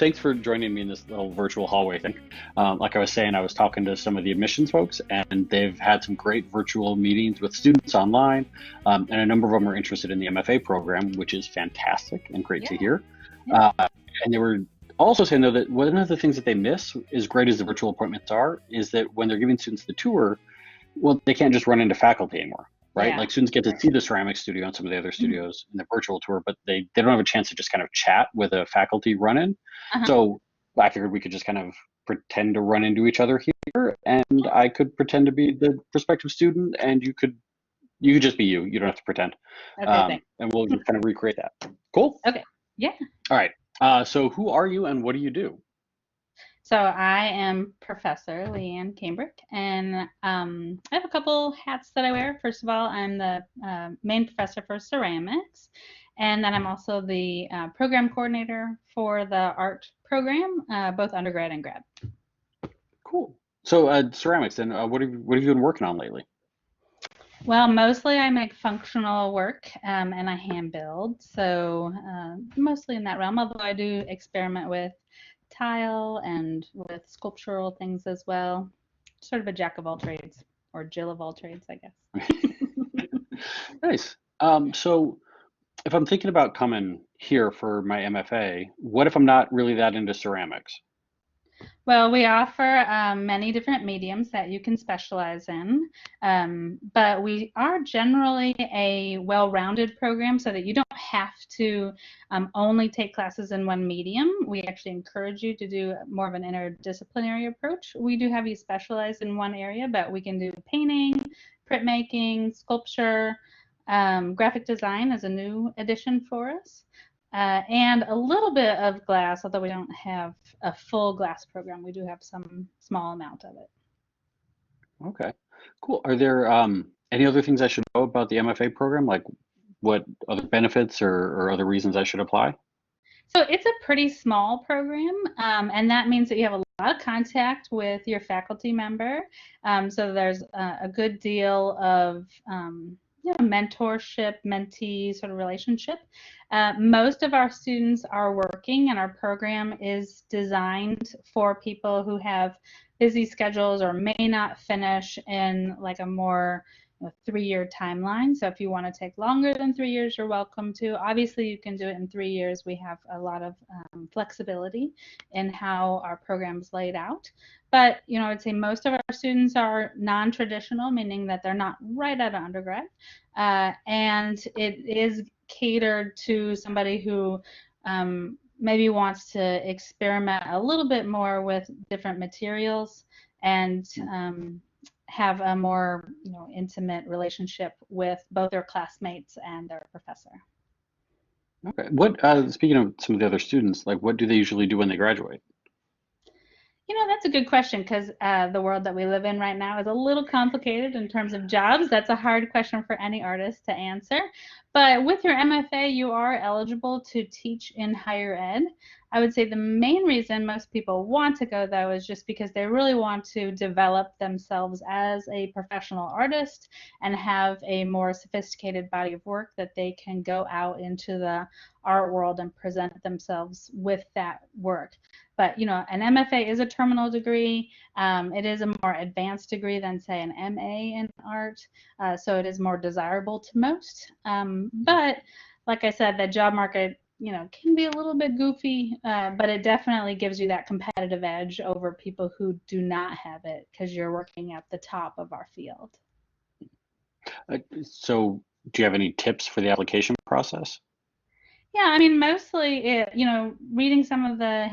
thanks for joining me in this little virtual hallway thing. Like I was saying, I was talking to some of the admissions folks, and they've had some great virtual meetings with students online, and a number of them are interested in the MFA program, which is fantastic and great to Yeah. hear. Yeah. And they were also saying, though, that one of the things that they miss, as great as the virtual appointments are, is that when they're giving students the tour, well, they can't just run into faculty anymore, right? Yeah. Like students get to see the ceramic studio and some of the other studios in the virtual tour, but they don't have a chance to just kind of chat with a faculty run-in. Uh-huh. So I figured we could just kind of pretend to run into each other here, and I could pretend to be the prospective student, and you could just be you. You don't have to pretend, Okay, thanks. and we'll just kind of recreate that. Cool. Okay. Yeah. All right. So who are you, and what do you do? So I am Professor Leanne Cambric, and I have a couple hats that I wear. First of all, I'm the main professor for ceramics, and then I'm also the program coordinator for the art program, both undergrad and grad. Cool. So ceramics, and what have you been working on lately? Well, mostly I make functional work and I hand build, so mostly in that realm, although I do experiment with tile and with sculptural things as well. Sort of a jack of all trades, or Jill of all trades, I guess. Nice. So if I'm thinking about coming here for my MFA, what if I'm not really that into ceramics? Well, we offer many different mediums that you can specialize in, but we are generally a well-rounded program so that you don't have to only take classes in one medium. We actually encourage you to do more of an interdisciplinary approach. We do have you specialize in one area, but we can do painting, printmaking, sculpture, graphic design is a new addition for us. And a little bit of glass, although we don't have a full glass program. We do have some small amount of it. Okay, cool. Are there any other things I should know about the MFA program? Like what other benefits or other reasons I should apply? So it's a pretty small program, and that means that you have a lot of contact with your faculty member. So there's a good deal of mentorship, mentee sort of relationship. Most of our students are working, and our program is designed for people who have busy schedules or may not finish in like a more 3-year timeline. So if you want to take longer than 3 years, you're welcome to. Obviously, you can do it in 3 years. We have a lot of flexibility in how our program is laid out. But, I'd say most of our students are non-traditional, meaning that they're not right out of undergrad. And it is catered to somebody who maybe wants to experiment a little bit more with different materials and have a more intimate relationship with both their classmates and their professor. Okay. What speaking of some of the other students, like what do they usually do when they graduate? That's a good question because the world that we live in right now is a little complicated in terms of jobs. That's a hard question for any artist to answer. But with your MFA, you are eligible to teach in higher ed. I would say the main reason most people want to go, though, is just because they really want to develop themselves as a professional artist and have a more sophisticated body of work that they can go out into the art world and present themselves with that work. But an MFA is a terminal degree. It is a more advanced degree than, say, an MA in art, so it is more desirable to most. But like I said, the job market, can be a little bit goofy, but it definitely gives you that competitive edge over people who do not have it because you're working at the top of our field. So do you have any tips for the application process? Yeah, I mean, mostly, reading some of the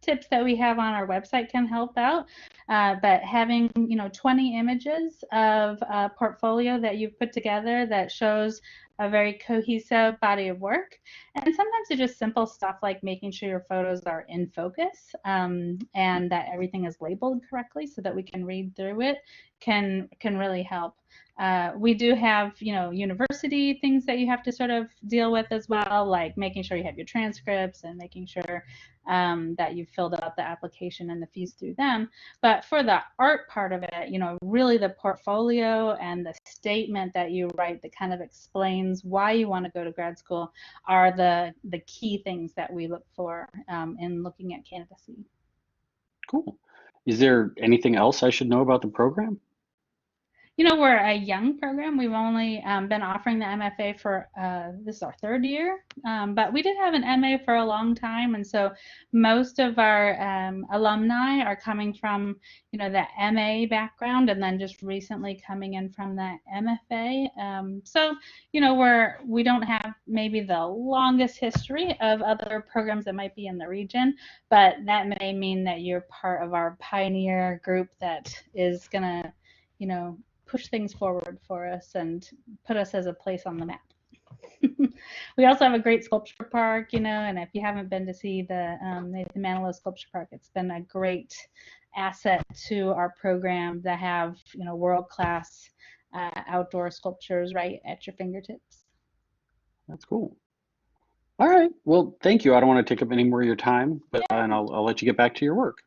tips that we have on our website can help out. But having, 20 images of a portfolio that you've put together that shows a very cohesive body of work. And sometimes it's just simple stuff like making sure your photos are in focus and that everything is labeled correctly so that we can read through it can really help. We do have, university things that you have to sort of deal with as well, like making sure you have your transcripts and making sure that you've filled out the application and the fees through them. But for the art part of it, really the portfolio and the statement that you write that kind of explains why you want to go to grad school are the key things that we look for in looking at candidacy. Cool. Is there anything else I should know about the program? We're a young program. We've only been offering the MFA for this is our third year, but we did have an MA for a long time, and so most of our alumni are coming from, the MA background, and then just recently coming in from the MFA. So, we don't have maybe the longest history of other programs that might be in the region, but that may mean that you're part of our pioneer group that is gonna, push things forward for us and put us as a place on the map. We also have a great sculpture park, and if you haven't been to see the Nathan Manilow Sculpture Park, it's been a great asset to our program to have, world-class outdoor sculptures right at your fingertips. That's cool. All right. Well, thank you. I don't want to take up any more of your time, but and I'll let you get back to your work.